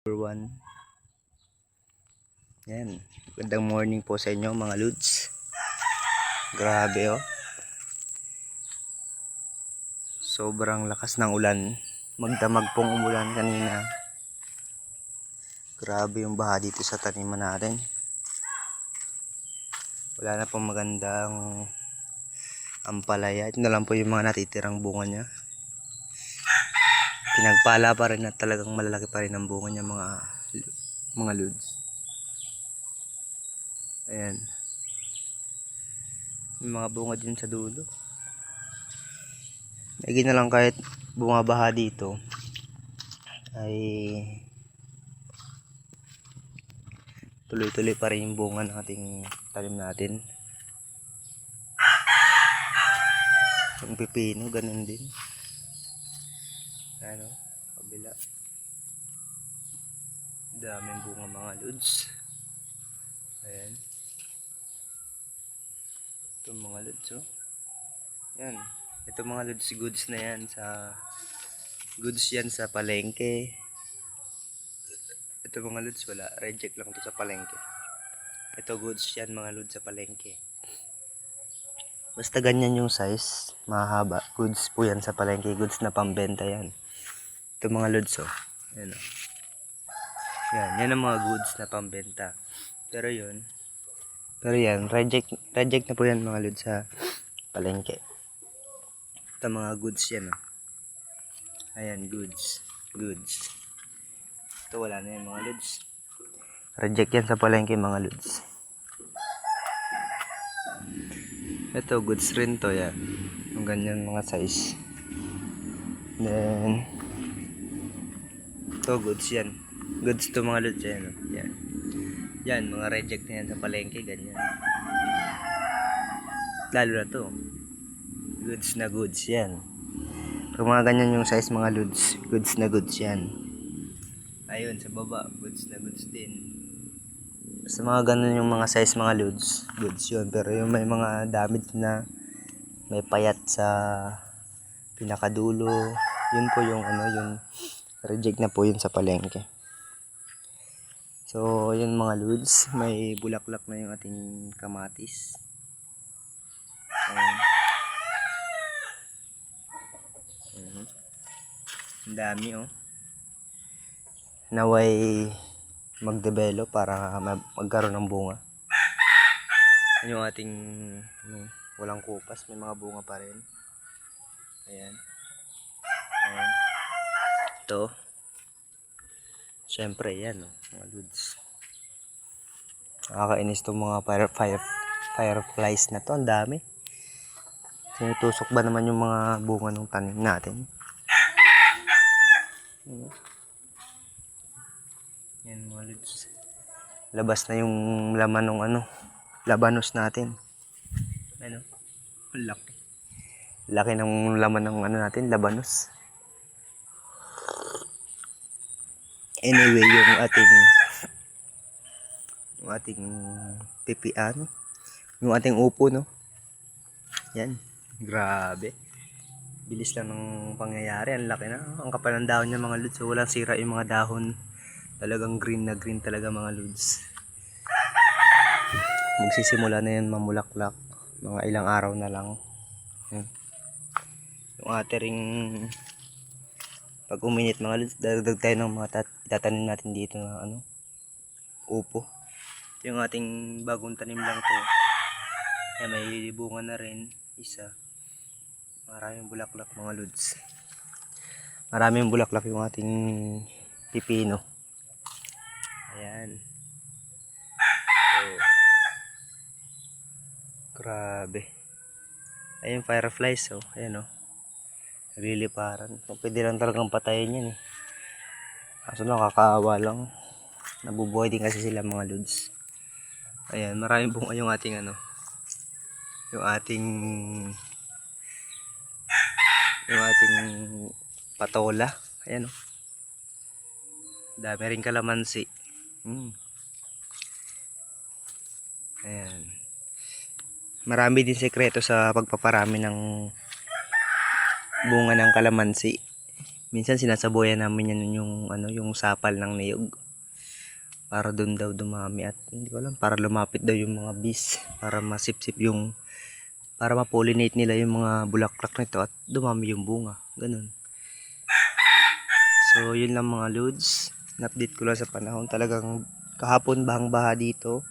One. Yan. Magandang morning po sa inyo mga Lods. Grabe oh. Sobrang lakas ng ulan. Magdamag pong umulan kanina. Grabe yung baha dito sa taniman natin. Wala na pong magandang ampalaya. Ito na lang po yung mga natitirang bunga niya. Pinagpala pa rin at talagang malalaki pa rin ang bunga niya mga Lods. Ayan. May mga bunga din sa dulo. Lagi na lang kahit bumabaha dito ay tuloy-tuloy pa rin yung bunga ng ating talim natin. Yung pipino, ganun din. Ano, kabila. Daming bunga mga Lods. Ayan. Ito mga Lods oh. Yan. Ito mga Lods, goods na yan sa palengke. Ito mga Lods, wala. Reject lang to sa palengke. Ito goods yan mga Lods sa palengke. Basta ganyan yung size, mahaba. Goods po yan sa palengke. Goods na pambenta yan. Ito mga Lods oh. Yan oh. Yan ang mga goods na pambenta. Pero yan, reject na po yan mga Lods sa palengke. Ito mga goods yan oh. Ayan, goods. Ito wala na yan mga Lods. Reject yan sa palengke mga Lods. Ito goods rin to yan. Yung ganyan mga size. Then ito goods yan. Goods to mga Lods yan oh. Yan, mga reject na yan sa palengke, ganyan. Lalo na to. Goods na goods yan. Pag mga ganyan yung size mga Lods, goods na goods yan. Ayun, sa baba, goods na goods din. Basta mga ganun yung mga size mga Lods, goods yun. Pero yung may mga damage na may payat sa pinakadulo, yun po yung yung reject na po yun sa palengke. So, yun mga Lods, may bulaklak na yung ating kamatis. Ang dami oh. Naway mag-develop para magkaroon ng bunga. Yun yung ating walang kupas, may mga bunga pa rin. Ayan. Ito. Siyempre yan oh, mga Lods. Nakakainis itong mga fireflies na to, ang dami. Sinutusok ba naman yung mga bunga ng tanim natin? Yan mga Lods. Labas na yung laman ng labanos natin. Laki. Laki ng laman ng natin, labanos. Anyway, yung ating pipian, yung ating upo no. Yan, grabe. Bilis lang ng pangyayari, ang laki na. Ang kapal ng dahon niya mga Lods, so walang sira yung mga dahon. Talagang green na green talaga mga Lods. Magsisimula na yan mamulaklak, mga ilang araw na lang. Yung ating pag uminit mga Lods, dagdag tayo ng mga itatanim natin dito na upo. Yung ating bagong tanim lang to. Yan, may bunga na rin isa. Maraming bulaklak mga Lods. Maraming bulaklak yung ating pipino. Ayan. So, grabe. Ayun fireflies oh. Ayan oh. Nagliliparan. Pwede lang talagang patayin yan eh. Kaso nakakaawa lang. Nabubuhay din kasi sila mga Lods. Ayan, maraming bunga yung ating yung ating patola. Ayan oh. Dami rin kalamansi. Ayan. Marami din sekreto sa pagpaparami ng bunga ng kalamansi. Minsan sinasabuyan namin yan yung ano, yung sapal ng niyog. Para doon daw dumami at hindi ko alam, para lumapit daw yung mga bees, para masipsip yung, para ma-pollinate nila yung mga bulaklak nito at dumami yung bunga. Ganun. So, yun lang mga lods. Na-update ko lang sa panahon. Talagang kahapon bahang-baha dito.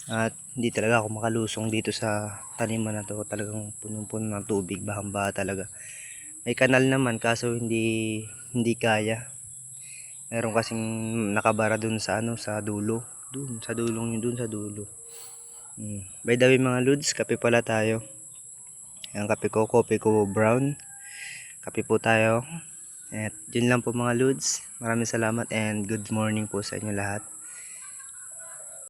At hindi talaga ako makalusong dito sa taniman na to. Talagang punong-puno ng tubig, bahang-baha talaga. May kanal naman kaso hindi kaya. Meron kasing nakabara dun sa ano, sa dulo. Dun sa dulong yun, dun sa dulo. By the way mga lods, kape pala tayo. Ang kape ko brown. Kape po tayo. At yun lang po mga lods. Maraming salamat and good morning po sa inyo lahat.